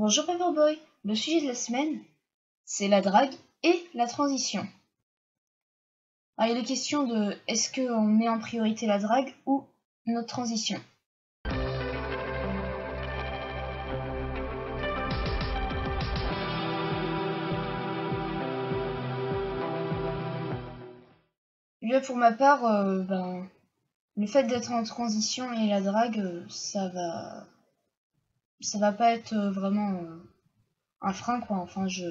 Bonjour Paperboy, le sujet de la semaine, c'est la drague et la transition. Alors, il est question de est-ce qu'on met en priorité la drague ou notre transition. Bien pour ma part, le fait d'être en transition et la drague, ça va pas être vraiment un frein quoi. Enfin, je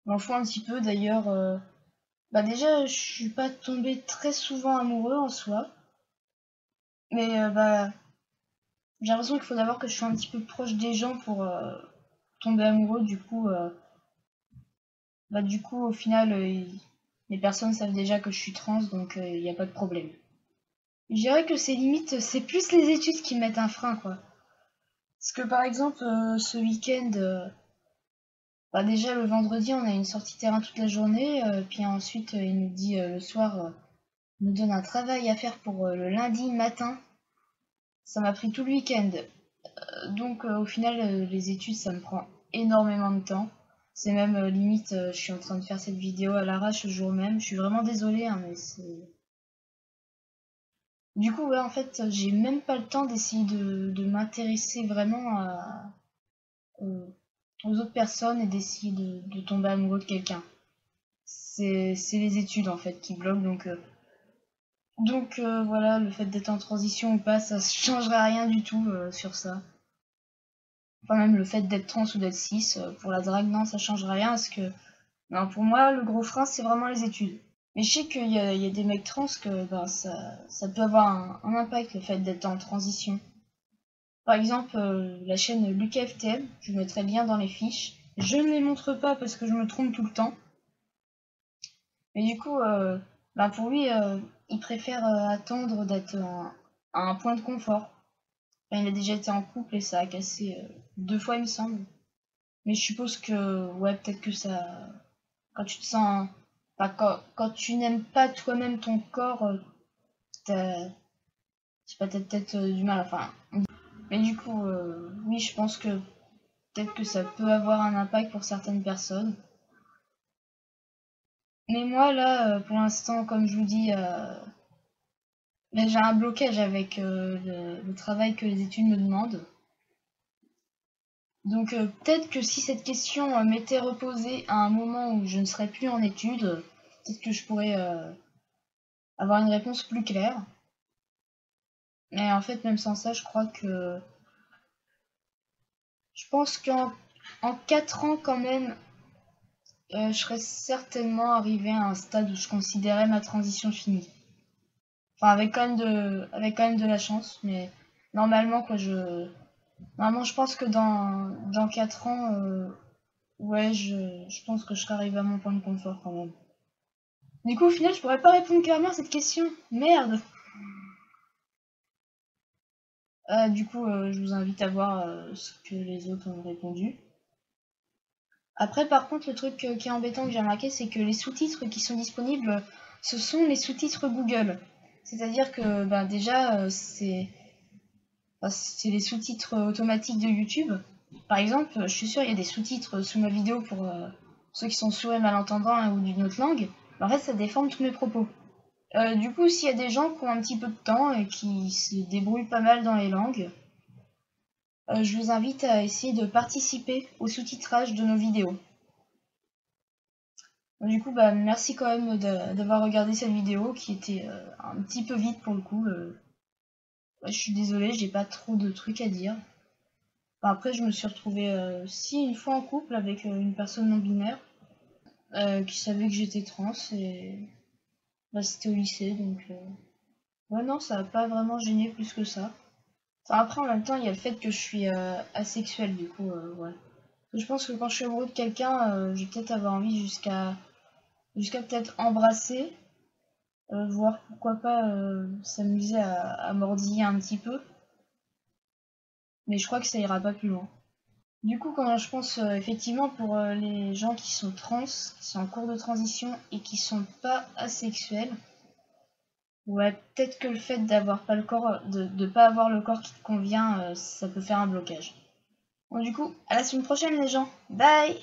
m'en fous un petit peu d'ailleurs. Déjà, je suis pas tombée très souvent amoureux en soi, mais j'ai l'impression qu'il faut d'abord que je sois un petit peu proche des gens pour tomber amoureux. Du coup, au final, les personnes savent déjà que je suis trans, donc il n'y a pas de problème. Je dirais que c'est limite, c'est plus les études qui mettent un frein, quoi. Parce que par exemple, ce week-end, déjà le vendredi, on a une sortie terrain toute la journée, puis ensuite il nous dit le soir, il nous donne un travail à faire pour le lundi matin. Ça m'a pris tout le week-end. Donc au final, les études, ça me prend énormément de temps. C'est même limite, je suis en train de faire cette vidéo à l'arrache le jour même. Je suis vraiment désolée, hein, mais c'est... Du coup, ouais, en fait, j'ai même pas le temps d'essayer de m'intéresser vraiment aux, aux autres personnes et d'essayer de tomber amoureux de quelqu'un. C'est les études, en fait, qui bloquent, donc voilà, le fait d'être en transition ou pas, ça changerait rien du tout sur ça. Enfin, même le fait d'être trans ou d'être cis, pour la drague, non, ça changerait rien, parce que non, pour moi, le gros frein, c'est vraiment les études. Mais je sais qu'il y a des mecs trans que ça peut avoir un impact, le fait d'être en transition. Par exemple, la chaîne Lucas FTM, je mettrai le lien dans les fiches. Je ne les montre pas parce que je me trompe tout le temps. Mais du coup, pour lui, il préfère attendre d'être à un point de confort. Enfin, il a déjà été en couple et ça a cassé 2 fois, il me semble. Mais je suppose que, ouais, peut-être que ça... Quand tu te sens... quand tu n'aimes pas toi-même ton corps, t'as... Je sais pas, t'as peut-être du mal, enfin... Mais du coup, oui, je pense que peut-être que ça peut avoir un impact pour certaines personnes. Mais moi, là, pour l'instant, comme je vous dis, j'ai un blocage avec le travail que les études me demandent. Donc peut-être que si cette question m'était reposée à un moment où je ne serais plus en études, peut-être que je pourrais avoir une réponse plus claire. Mais en fait, même sans ça, je crois que... Je pense qu'en 4 ans, quand même, je serais certainement arrivée à un stade où je considérais ma transition finie. Enfin, avec quand même de la chance, mais normalement, normalement, je pense que dans 4 ans, ouais, je pense que je serais arrivée à mon point de confort quand même. Du coup, au final, je pourrais pas répondre clairement à cette question. Merde! Du coup, je vous invite à voir ce que les autres ont répondu. Après, par contre, le truc qui est embêtant que j'ai remarqué, c'est que les sous-titres qui sont disponibles, ce sont les sous-titres Google. C'est-à-dire que déjà, c'est les sous-titres automatiques de YouTube. Par exemple, je suis sûre il y a des sous-titres sous ma vidéo pour ceux qui sont sourds et malentendants hein, ou d'une autre langue. En fait, ça déforme tous mes propos. Du coup, s'il y a des gens qui ont un petit peu de temps et qui se débrouillent pas mal dans les langues, je vous invite à essayer de participer au sous-titrage de nos vidéos. Du coup, merci quand même d'avoir regardé cette vidéo qui était un petit peu vite pour le coup. Je suis désolée, j'ai pas trop de trucs à dire. Après, je me suis retrouvée une fois en couple avec une personne non binaire qui savait que j'étais trans et c'était au lycée donc ouais non ça n'a pas vraiment gêné plus que ça. Enfin, après en même temps il y a le fait que je suis asexuelle du coup ouais. Je pense que quand je suis amoureux de quelqu'un je vais peut-être avoir envie jusqu'à peut-être embrasser, voire pourquoi pas s'amuser à mordiller un petit peu. Mais je crois que ça ira pas plus loin. Du coup, quand je pense effectivement pour les gens qui sont trans, qui sont en cours de transition et qui sont pas asexuels, ouais, peut-être que le fait d'avoir pas le corps, de pas avoir le corps qui te convient, ça peut faire un blocage. Bon, du coup, à la semaine prochaine les gens. Bye!